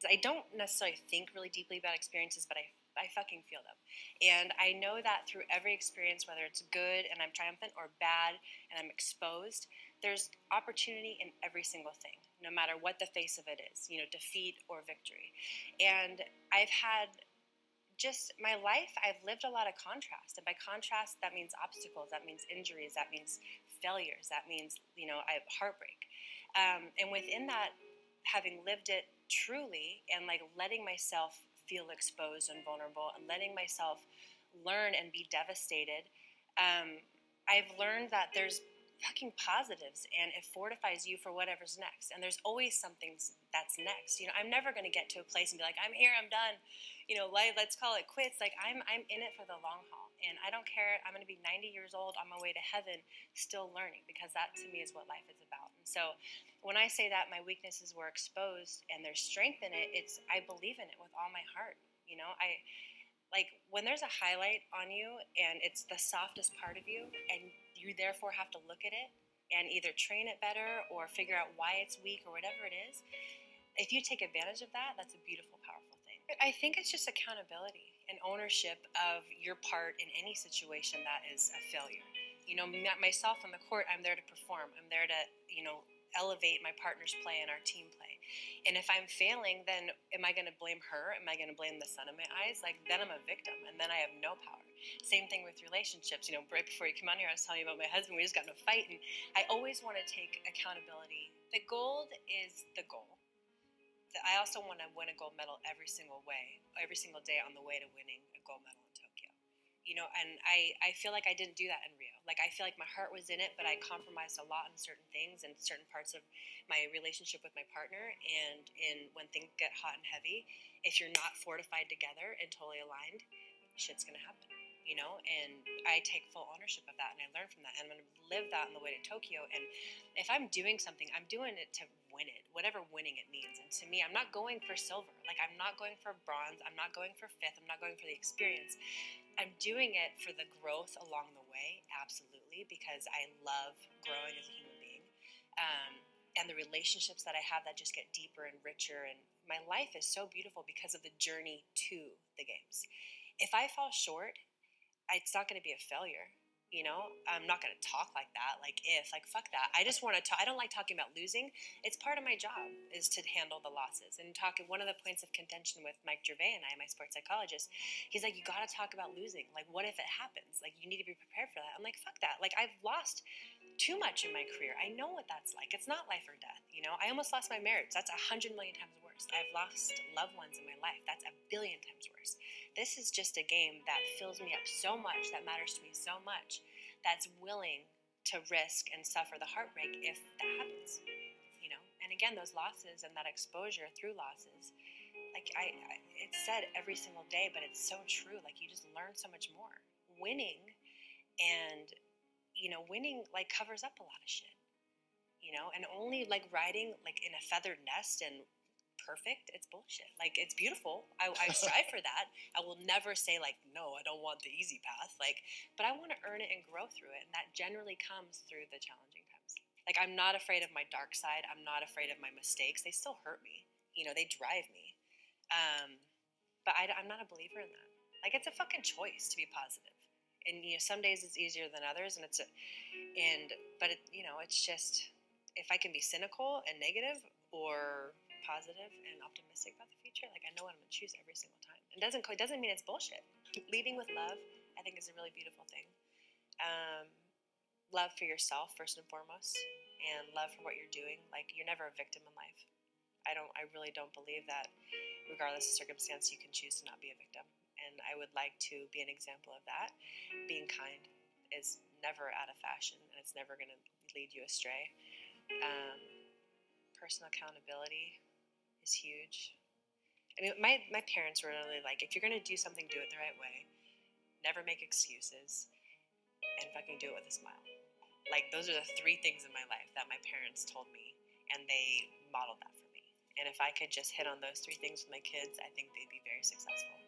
I don't necessarily think really deeply about experiences, but I fucking feel them. And I know that through every experience, whether it's good and I'm triumphant or bad and I'm exposed, there's opportunity in every single thing, no matter what the face of it is, defeat or victory. And I've had just my life, I've lived a lot of contrast. And by contrast, that means obstacles, that means injuries, that means failures, that means, I have heartbreak. And within that, having lived it truly and like letting myself feel exposed and vulnerable and letting myself learn and be devastated, I've learned that there's fucking positives and it fortifies you for whatever's next. And there's always something that's next. I'm never going to get to a place and be like, I'm here, I'm done. Let's call it quits. Like I'm in it for the long haul. And I don't care. I'm going to be 90 years old on my way to heaven still learning, because that to me is what life is about. And so when I say that my weaknesses were exposed and there's strength in it, I believe in it with all my heart. I like when there's a highlight on you and it's the softest part of you and you therefore have to look at it and either train it better or figure out why it's weak or whatever it is. If you take advantage of that, that's a beautiful, powerful thing. I think it's just accountability and ownership of your part in any situation that is a failure. Myself on the court, I'm there to perform. I'm there to, elevate my partner's play and our team play. And if I'm failing, then am I going to blame her? Am I going to blame the sun in my eyes? Like, then I'm a victim, and then I have no power. Same thing with relationships. Right before you come on here, I was telling you about my husband. We just got in a fight, and I always want to take accountability. The gold is the goal. I also want to win a gold medal every single day on the way to winning a gold medal in Tokyo. And I feel like I didn't do that in Rio. Like, I feel like my heart was in it, but I compromised a lot in certain things and certain parts of my relationship with my partner. And when things get hot and heavy, if you're not fortified together and totally aligned, shit's going to happen. And I take full ownership of that, and I learn from that, and I'm going to live that on the way to Tokyo. And if I'm doing something, I'm doing it to win it, whatever winning it means. And to me, I'm not going for silver. Like, I'm not going for bronze. I'm not going for fifth. I'm not going for the experience. I'm doing it for the growth along the way, absolutely, because I love growing as a human being. And the relationships that I have that just get deeper and richer. And my life is so beautiful because of the journey to the games. If I fall short, it's not going to be a failure. I'm not going to talk like that. Like, fuck that. I just want to I don't like talking about losing. It's part of my job is to handle the losses. And one of the points of contention with Mike Gervais and I, my sports psychologist, he's like, you got to talk about losing. Like, what if it happens? Like, you need to be prepared for that. I'm like, fuck that. Like, I've lost too much in my career. I know what that's like. It's not life or death. I almost lost my marriage. That's 100 million times worse. I've lost loved ones in my life. That's a billion times worse. This is just a game that fills me up so much, that matters to me so much, that's willing to risk and suffer the heartbreak if that happens. And again, those losses and that exposure through losses, like it's said every single day, but it's so true. Like, you just learn so much more. Winning and, winning like covers up a lot of shit, and only like riding like in a feathered nest and perfect, it's bullshit. Like, it's beautiful. I strive for that. I will never say like, no, I don't want the easy path. Like, but I want to earn it and grow through it. And that generally comes through the challenging times. Like, I'm not afraid of my dark side. I'm not afraid of my mistakes. They still hurt me. They drive me. But I'm not a believer in that. Like, it's a fucking choice to be positive. And, some days it's easier than others. But it's just, if I can be cynical and negative or positive and optimistic about the future, like, I know what I'm going to choose every single time. It doesn't mean it's bullshit. Leading with love, I think, is a really beautiful thing. Love for yourself first and foremost, and love for what you're doing. Like, you're never a victim in life. I really don't believe that regardless of circumstance you can choose to not be a victim. And I would like to be an example of that. Being kind is never out of fashion, and it's never going to lead you astray. Personal accountability is huge. I mean, my parents were really like, if you're going to do something, do it the right way. Never make excuses. And fucking do it with a smile. Like, those are the 3 things in my life that my parents told me, and they modeled that for me. And if I could just hit on those 3 things with my kids, I think they'd be very successful.